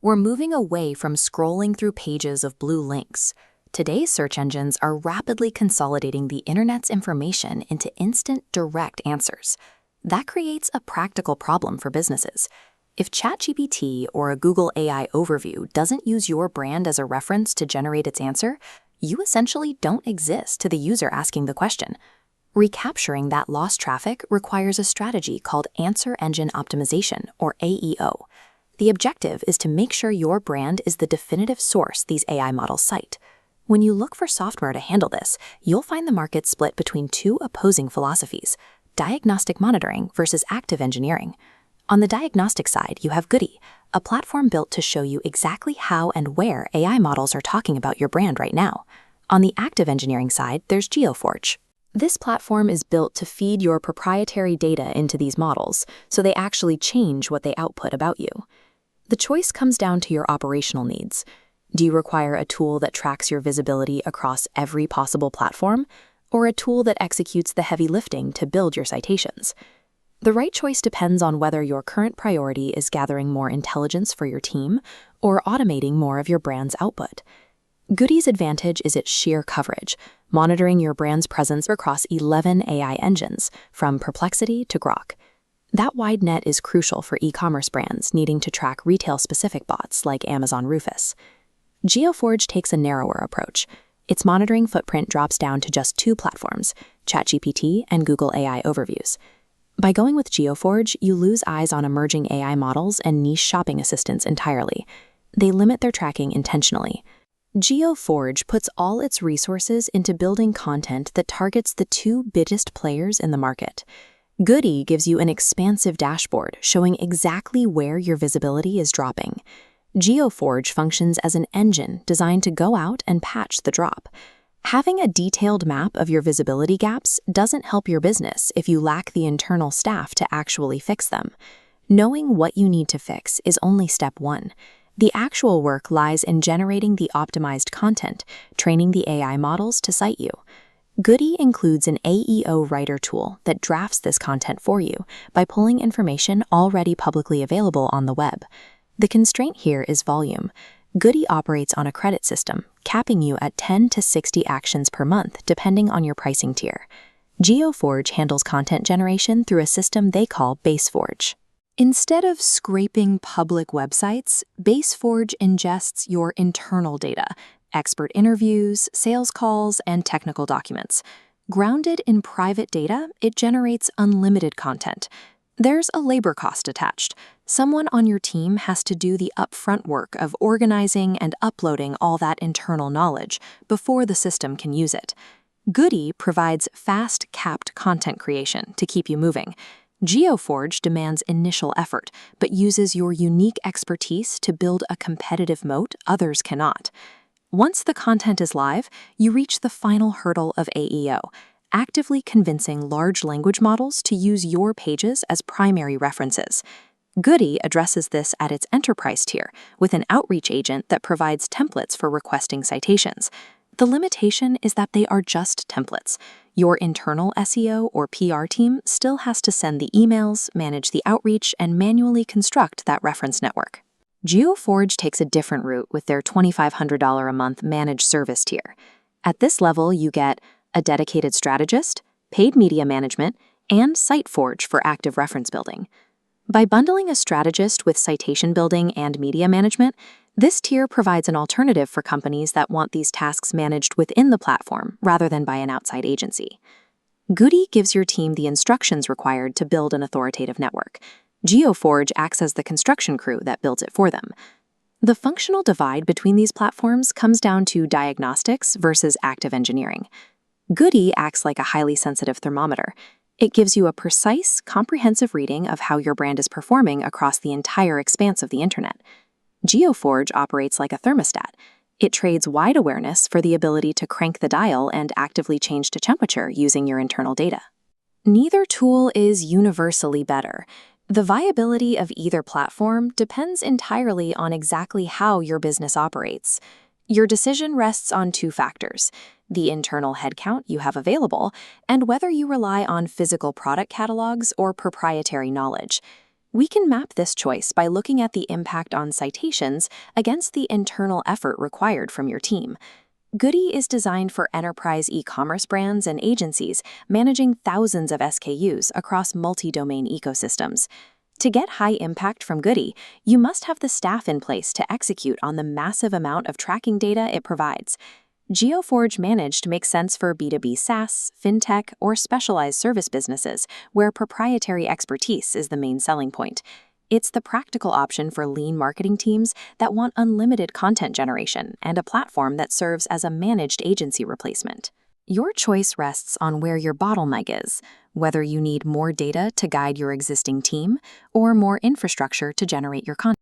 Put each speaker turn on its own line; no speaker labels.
We're moving away from scrolling through pages of blue links. Today's search engines are rapidly consolidating the internet's information into instant, direct answers. That creates a practical problem for businesses. If ChatGPT or a Google AI overview doesn't use your brand as a reference to generate its answer, you essentially don't exist to the user asking the question. Recapturing that lost traffic requires a strategy called Answer Engine Optimization, or AEO. The objective is to make sure your brand is the definitive source these AI models cite. When you look for software to handle this, you'll find the market split between two opposing philosophies: diagnostic monitoring versus active engineering. On the diagnostic side, you have Goodie, a platform built to show you exactly how and where AI models are talking about your brand right now. On the active engineering side, there's GeoForge. This platform is built to feed your proprietary data into these models, so they actually change what they output about you. The choice comes down to your operational needs. Do you require a tool that tracks your visibility across every possible platform, or a tool that executes the heavy lifting to build your citations? The right choice depends on whether your current priority is gathering more intelligence for your team or automating more of your brand's output. Goodie's advantage is its sheer coverage, monitoring your brand's presence across 11 AI engines, from Perplexity to Grok. That wide net is crucial for e-commerce brands needing to track retail-specific bots like Amazon Rufus. GeoForge takes a narrower approach. Its monitoring footprint drops down to just two platforms, ChatGPT and Google AI Overviews. By going with GeoForge, you lose eyes on emerging AI models and niche shopping assistants entirely. They limit their tracking intentionally. GeoForge puts all its resources into building content that targets the two biggest players in the market. Goodie gives you an expansive dashboard showing exactly where your visibility is dropping. GeoForge functions as an engine designed to go out and patch the drop. Having a detailed map of your visibility gaps doesn't help your business if you lack the internal staff to actually fix them. Knowing what you need to fix is only step one. The actual work lies in generating the optimized content, training the AI models to cite you. Goodie includes an AEO writer tool that drafts this content for you by pulling information already publicly available on the web. The constraint here is volume. Goodie operates on a credit system, capping you at 10 to 60 actions per month, depending on your pricing tier. GeoForge handles content generation through a system they call BaseForge. Instead of scraping public websites, BaseForge ingests your internal data, expert interviews, sales calls, and technical documents. Grounded in private data, it generates unlimited content. There's a labor cost attached. Someone on your team has to do the upfront work of organizing and uploading all that internal knowledge before the system can use it. Goodie provides fast, capped content creation to keep you moving. GeoForge demands initial effort, but uses your unique expertise to build a competitive moat others cannot. Once the content is live, you reach the final hurdle of AEO, actively convincing large language models to use your pages as primary references. Goodie addresses this at its enterprise tier with an outreach agent that provides templates for requesting citations. The limitation is that they are just templates. Your internal SEO or PR team still has to send the emails, manage the outreach, and manually construct that reference network. GeoForge takes a different route with their $2,500 a month managed service tier. At this level, you get a dedicated strategist, paid media management, and SiteForge for active reference building. By bundling a strategist with citation building and media management, this tier provides an alternative for companies that want these tasks managed within the platform rather than by an outside agency. Goodie gives your team the instructions required to build an authoritative network. GeoForge acts as the construction crew that builds it for them. The functional divide between these platforms comes down to diagnostics versus active engineering. Goodie acts like a highly sensitive thermometer. It gives you a precise, comprehensive reading of how your brand is performing across the entire expanse of the internet. GeoForge operates like a thermostat. It trades wide awareness for the ability to crank the dial and actively change to temperature using your internal data. Neither tool is universally better. The viability of either platform depends entirely on exactly how your business operates. Your decision rests on two factors: the internal headcount you have available and whether you rely on physical product catalogs or proprietary knowledge. We can map this choice by looking at the impact on citations against the internal effort required from your team. Goodie is designed for enterprise e-commerce brands and agencies managing thousands of SKUs across multi-domain ecosystems. To get high impact from Goodie, you must have the staff in place to execute on the massive amount of tracking data it provides. GeoForge Managed makes sense for B2B SaaS, fintech, or specialized service businesses where proprietary expertise is the main selling point. It's the practical option for lean marketing teams that want unlimited content generation and a platform that serves as a managed agency replacement. Your choice rests on where your bottleneck is, whether you need more data to guide your existing team or more infrastructure to generate your content.